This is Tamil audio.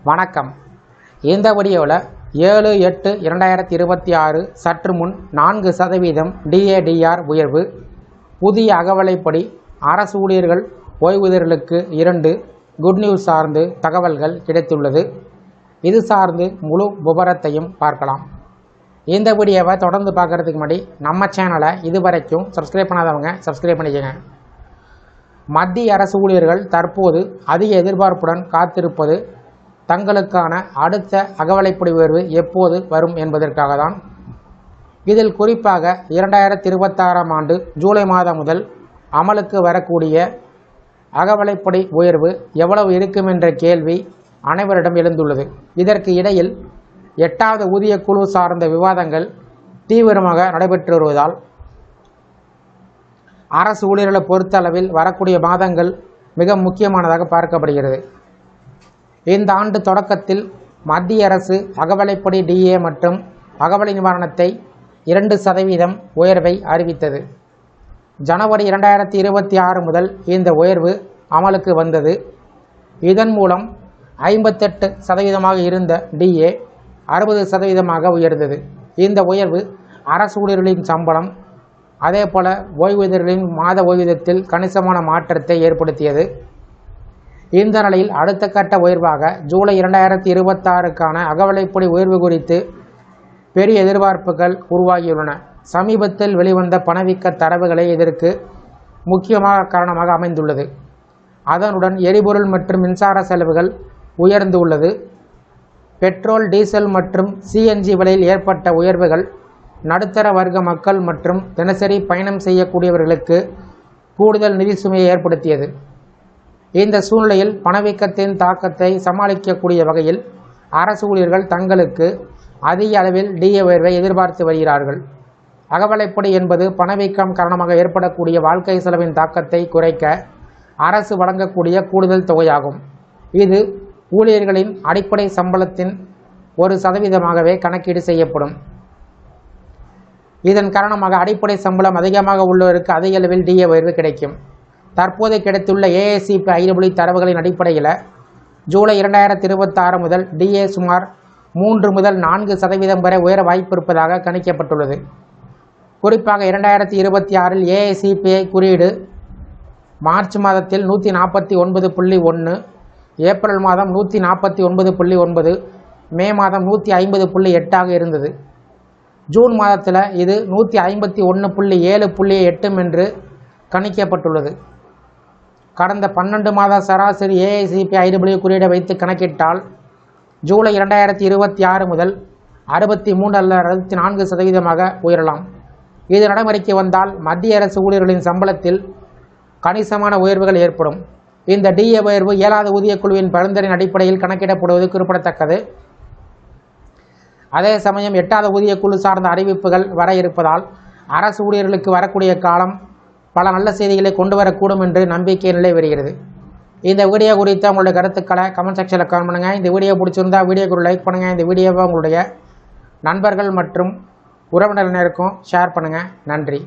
வணக்கம். இந்த வீடியோவில் 7/8/2026 சற்று முன் 4% DADR உயர்வு, புதிய அகவலைப்படி அரசு ஊழியர்கள் ஓய்வூதியர்களுக்கு 2 குட் நியூஸ் சார்ந்து தகவல்கள் கிடைத்துள்ளது. இது சார்ந்து முழு விபரத்தையும் பார்க்கலாம். இந்த வீடியோவை தொடர்ந்து பார்க்குறதுக்கு முன்னாடி நம்ம சேனலை இதுவரைக்கும் சப்ஸ்கிரைப் பண்ணாதவங்க சப்ஸ்கிரைப் பண்ணிக்கோங்க. மத்திய அரசு ஊழியர்கள் தற்போது அதிக எதிர்பார்ப்புடன் காத்திருப்பது தங்களுக்கான அடுத்த அகவலைப்படி உயர்வு எப்போது வரும் என்பதற்காக தான். இதில் குறிப்பாக 2026ஆம் ஆண்டு ஜூலை மாதம் முதல் அமலுக்கு வரக்கூடிய அகவலைப்படி உயர்வு எவ்வளவு இருக்கும் என்ற கேள்வி அனைவரிடம் எழுந்துள்ளது. இதற்கு இடையில் 8வது ஊதிய குழு சார்ந்த விவாதங்கள் தீவிரமாக நடைபெற்று வருவதால் அரசு ஊழியர்களை பொறுத்த அளவில் வரக்கூடிய மாதங்கள் மிக முக்கியமானதாக பார்க்கப்படுகிறது. இந்த ஆண்டு தொடக்கத்தில் மத்திய அரசு அகவலைப்படி DA மற்றும் அகவலை நிவாரணத்தை 2% உயர்வை அறிவித்தது. ஜனவரி 2026 முதல் இந்த உயர்வு அமலுக்கு வந்தது. இதன் மூலம் 58% இருந்த DA 60% உயர்ந்தது. இந்த உயர்வு அரசு ஊழியர்களின் சம்பளம், அதேபோல ஓய்வூதியர்களின் மாத ஓய்வூதியத்தில் கணிசமான மாற்றத்தை ஏற்படுத்தியது. இந்த நிலையில் அடுத்த கட்ட உயர்வாக ஜூலை 2026க்கான அகவலைப்படி உயர்வு குறித்து பெரிய எதிர்பார்ப்புகள் உருவாகியுள்ளன. சமீபத்தில் வெளிவந்த பணவீக்க தரவுகளே இதற்கு முக்கியமாக காரணமாக அமைந்துள்ளது. அதனுடன் எரிபொருள் மற்றும் மின்சார செலவுகள் உயர்ந்து உள்ளது. பெட்ரோல், டீசல் மற்றும் CNG விலையில் ஏற்பட்ட உயர்வுகள் நடுத்தர வர்க்க மக்கள் மற்றும் தினசரி பயணம் செய்யக்கூடியவர்களுக்கு கூடுதல் நிதி சுமையை ஏற்படுத்தியது. இந்த சூழ்நிலையில் பணவீக்கத்தின் தாக்கத்தை சமாளிக்கக்கூடிய வகையில் அரசு ஊழியர்கள் தங்களுக்கு அதிக அளவில் DA உயர்வை எதிர்பார்த்து வருகிறார்கள். அகவலைப்படி என்பது பணவீக்கம் காரணமாக ஏற்படக்கூடிய வாழ்க்கை செலவின் தாக்கத்தை குறைக்க அரசு வழங்கக்கூடிய கூடுதல் தொகையாகும். இது ஊழியர்களின் அடிப்படை சம்பளத்தின் 1%ஆகவே கணக்கீடு செய்யப்படும். இதன் காரணமாக அடிப்படை சம்பளம் அதிகமாக உள்ளவருக்கு அதிக அளவில் DA உயர்வு கிடைக்கும். தற்போது கிடைத்துள்ள AICPE தரவுகளின் அடிப்படையில் ஜூலை 2026 முதல் DA சுமார் 3 முதல் 4% வரை உயர வாய்ப்பு இருப்பதாக கணிக்கப்பட்டுள்ளது. குறிப்பாக 2026இல் AICPE குறியீடு மார்ச் மாதத்தில் 149.1, ஏப்ரல் மாதம் 149.9, மே மாதம் 150.8 இருந்தது. ஜூன் மாதத்தில் இது 151.7 என்று கணிக்கப்பட்டுள்ளது. கடந்த 12 மாத சராசரி AICPE குறியீடை வைத்து கணக்கிட்டால் ஜூலை 2026 முதல் 63 அல்லது 64% உயரலாம். இது நடைமுறைக்கு வந்தால் மத்திய அரசு ஊழியர்களின் சம்பளத்தில் கணிசமான உயர்வுகள் ஏற்படும். இந்த DA உயர்வு 7வது ஊதிய குழுவின் பரிந்துரையின் அடிப்படையில் கணக்கிடப்படுவது குறிப்பிடத்தக்கது. அதே சமயம் 8வது ஊதிய குழு சார்ந்த அறிவிப்புகள் வர இருப்பதால் அரசு ஊழியர்களுக்கு வரக்கூடிய காலம் பல நல்ல செய்திகளை கொண்டு வரக்கூடும் என்று நம்பிக்கை நிலை வருகிறது. இந்த வீடியோ குறித்து உங்களுடைய கருத்துக்களை கமெண்ட் செக்ஷனில் கமெண்ட் பண்ணுங்கள். இந்த வீடியோ பிடிச்சிருந்தா வீடியோக்கு ஒரு லைக் பண்ணுங்கள். இந்த வீடியோவை உங்களுடைய நண்பர்கள் மற்றும் உறவினர்களுக்கும் ஷேர் பண்ணுங்கள். நன்றி.